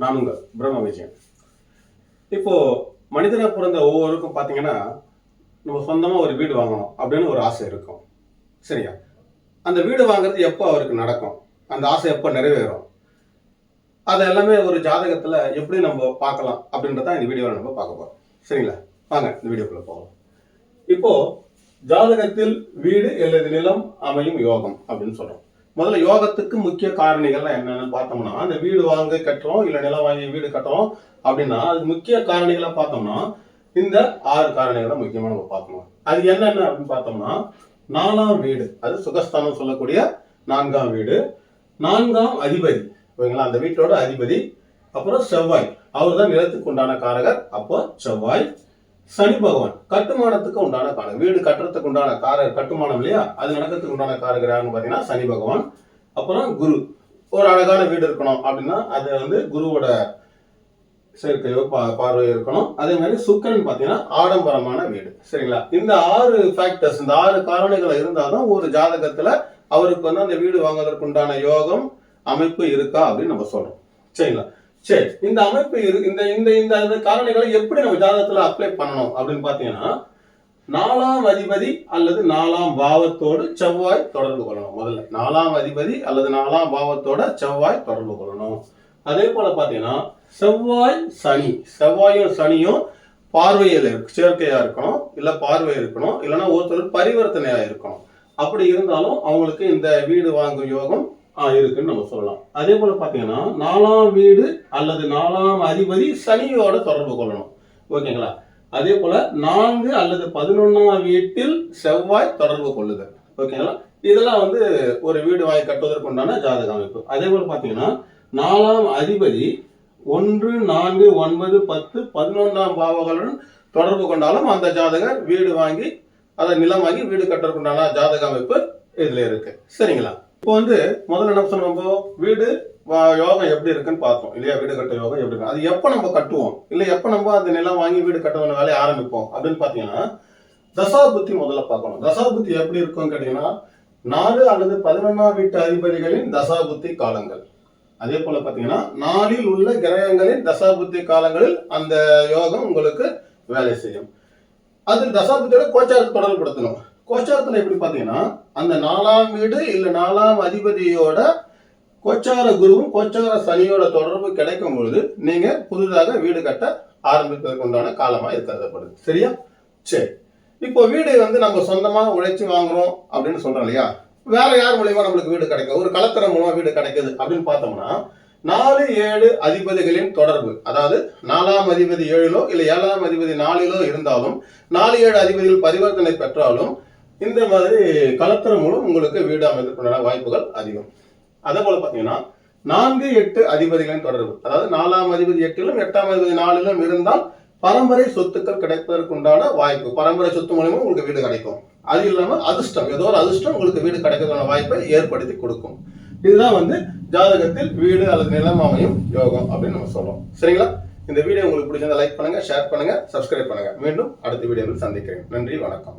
நான் உங்கள் பிரம்ம விஜயன். இப்போ மனிதனாக பிறந்த ஒவ்வொருக்கும் பார்த்தீங்கன்னா நம்ம சொந்தமாக ஒரு வீடு வாங்கணும் அப்படின்னு ஒரு ஆசை இருக்கும். சரியா? அந்த வீடு வாங்குறது எப்போ அவருக்கு நடக்கும், அந்த ஆசை எப்போ நிறைவேறும், அது எல்லாமே ஒரு ஜாதகத்தில் எப்படி நம்ம பார்க்கலாம் அப்படின்றத இந்த வீடியோவில் நம்ம பார்க்க போகிறோம். சரிங்களா? வாங்க இந்த வீடியோக்குள்ள போகலாம். இப்போ ஜாதகத்தில் வீடு அல்லது நிலம் அமையும் யோகம் அப்படின்னு சொல்றோம். முதல்ல யோகத்துக்கு முக்கிய காரணிகள்லாம் என்னன்னு பார்த்தோம்னா, அந்த வீடு வாங்க கட்டுறோம் இல்ல நிலம் வாங்கி வீடு கட்டுறோம் அப்படின்னா அது முக்கிய காரணிகளை பார்த்தோம்னா இந்த 6 காரணிகளை முக்கியமா நம்ம பார்க்கணும். அது என்னென்ன அப்படின்னு பார்த்தோம்னா, 4ஆம் வீடு, அது சுகஸ்தானம் சொல்லக்கூடிய 4ஆம் வீடு, 4ஆம் அதிபதி, ஓகேங்களா, அந்த வீட்டோட அதிபதி. அப்புறம் செவ்வாய், அவர் தான் நிலத்துக்கு உண்டான காரகர், அப்போ செவ்வாய். சனி பகவான், கட்டுமானத்துக்கு உண்டான காரகர், வீடு கட்டுறதுக்கு உண்டான காரகர், கட்டுமானம் இல்லையா, அது நடக்கிறதுக்கு உண்டான காரகர் யாருன்னு பார்த்தீங்கன்னா சனி பகவான். அப்புறம் குரு, ஒரு அழகான வீடு இருக்கணும் அப்படின்னா அது வந்து குருவோட சேர்க்கையோ பார்வையோ இருக்கணும். அதே மாதிரி சுக்கிரன் பார்த்தீங்கன்னா ஆடம்பரமான வீடு. சரிங்களா? இந்த 6 ஃபேக்டர்ஸ், இந்த 6 காரணிகள் இருந்தால்தான் ஒரு ஜாதகத்துல அவருக்கு வந்து அந்த வீடு வாங்குவதற்கு உண்டான யோகம் அமைப்பு இருக்கா அப்படின்னு நம்ம சொல்றோம். சரிங்களா? சரி, இந்த அமைப்பு இந்த இந்த இந்த காரணிகளை எப்படி நம்ம ஜாதகத்துல அப்ளை பண்ணணும் அப்படின்னு பாத்தீங்கன்னா, 4ஆம் அதிபதி அல்லது 4ஆம் பாவத்தோடு செவ்வாய் தொடர்பு கொள்ளணும். முதல்ல 4ஆம் அதிபதி அல்லது 4ஆம் பாவத்தோட செவ்வாய் தொடர்பு கொள்ளணும். அதே போல பாத்தீங்கன்னா செவ்வாய் சனி, செவ்வாயும் சனியும் பார்வையில் சேர்க்கையா இருக்கணும், இல்ல பார்வை இருக்கணும், இல்லைன்னா ஒருத்தர் பரிவர்த்தனையா இருக்கணும். அப்படி இருந்தாலும் அவங்களுக்கு இந்த வீடு வாங்கும் யோகம் இருக்குன்னு நம்ம சொல்லலாம். அதே போல பாத்தீங்கன்னா 4ஆம் வீடு அல்லது 4ஆம் அதிபதி சனியோட தொடர்பு கொள்ளணும். ஓகேங்களா? அதே போல 4 அல்லது 11ஆம் வீட்டில் செவ்வாய் தொடர்பு கொள்ளுதல். ஓகேங்களா? இதெல்லாம் வந்து ஒரு வீடு வாங்கி கட்டுவதற்கு உண்டான ஜாதக அமைப்பு. அதே போல பாத்தீங்கன்னா 4ஆம் அதிபதி 1, 4, 9, 10, 11ஆம் பாவங்களுடன் தொடர்பு கொண்டாலும் அந்த ஜாதகர் வீடு வாங்கி அதை நிலம் வாங்கி வீடு கட்டுறதுக்கு உண்டான ஜாதக அமைப்பு இதுல இருக்கு. சரிங்களா? இப்போ வந்து முதல்ல என்ன சொன்னோம், வீடு யோகம் எப்படி இருக்குன்னு பார்த்தோம் இல்லையா, வீடு கட்ட யோகம் எப்படி இருக்கு, அது எப்போ நம்ம கட்டுவோம் இல்லை எப்போ நம்ம அந்த நிலம் வாங்கி வீடு கட்டுவன வேலையை ஆரம்பிப்போம் அப்படின்னு பார்த்தீங்கன்னா தசாபுத்தி முதல்ல பார்க்கணும். தசாபுத்தி எப்படி இருக்கும்னு கேட்டீங்கன்னா 4 அல்லது 11ஆம் வீட்டு அதிபதிகளின் தசாபுத்தி காலங்கள். அதே போல பார்த்தீங்கன்னா 4இல் உள்ள கிரகங்களின் தசாபுத்தி காலங்களில் அந்த யோகம் உங்களுக்கு வேலை செய்யும். அது தசாபுத்தியோட கோச்சாரத்தை தொடர்புபடுத்தணும். கோச்சாரத்துல எப்படி பாத்தீங்கன்னா அந்த 4ஆம் வீடு இல்ல 4ஆம் அதிபதியோட கோச்சார குருவும் கோச்சார சனியோட தொடர்பு கிடைக்கும் பொழுது நீங்க புதிதாக வீடு கட்ட ஆரம்பிப்பதற்கு உண்டான காலமா கருதப்படுது. சரியா? சரி, இப்போ வீடு வந்து நம்ம சொந்தமா உழைச்சி வாங்குறோம் அப்படின்னு சொல்றோம் இல்லையா, வேற யார் மூலியமா நம்மளுக்கு வீடு கிடைக்கும், ஒரு கலத்திரம் மூலமா வீடு கிடைக்குது அப்படின்னு பார்த்தோம்னா 4, 7 அதிபதிகளின் தொடர்பு, அதாவது 4ஆம் அதிபதி 7லோ இல்ல 7ஆம் அதிபதி 4லோ இருந்தாலும் 4, 7 அதிபதிகள் பரிவர்த்தனை பெற்றாலும் இந்த மாதிரி கலத்திரம் மூலம் உங்களுக்கு வீடு அமைப்பதற்கான வாய்ப்புகள் அதிகம். அதே போல பாத்தீங்கன்னா 4, 8 அதிபதிகளின் தொடர்பு, அதாவது 4ஆம் அதிபதி 8லும் 8ஆம் அதிபதி 4லும் இருந்தால் பரம்பரை சொத்துக்கள் கிடைப்பதற்கு உண்டான வாய்ப்பு, பரம்பரை சொத்து மூலமும் உங்களுக்கு வீடு கிடைக்கும். அது இல்லாம அதிர்ஷ்டம், ஏதோ ஒரு அதிர்ஷ்டம் உங்களுக்கு வீடு கிடைக்கிறதுக்கான வாய்ப்பை ஏற்படுத்தி கொடுக்கும். இதுதான் வந்து ஜாதகத்தில் வீடு அல்லது நிலம் அமையும் யோகம் அப்படின்னு நம்ம சொல்றோம். சரிங்களா? இந்த வீடியோ உங்களுக்கு பிடிச்சிருந்தா லைக் பண்ணுங்க, ஷேர் பண்ணுங்க, சப்ஸ்கிரைப் பண்ணுங்க. மீண்டும் அடுத்த வீடியோவில் சந்திக்கிறேன். நன்றி, வணக்கம்.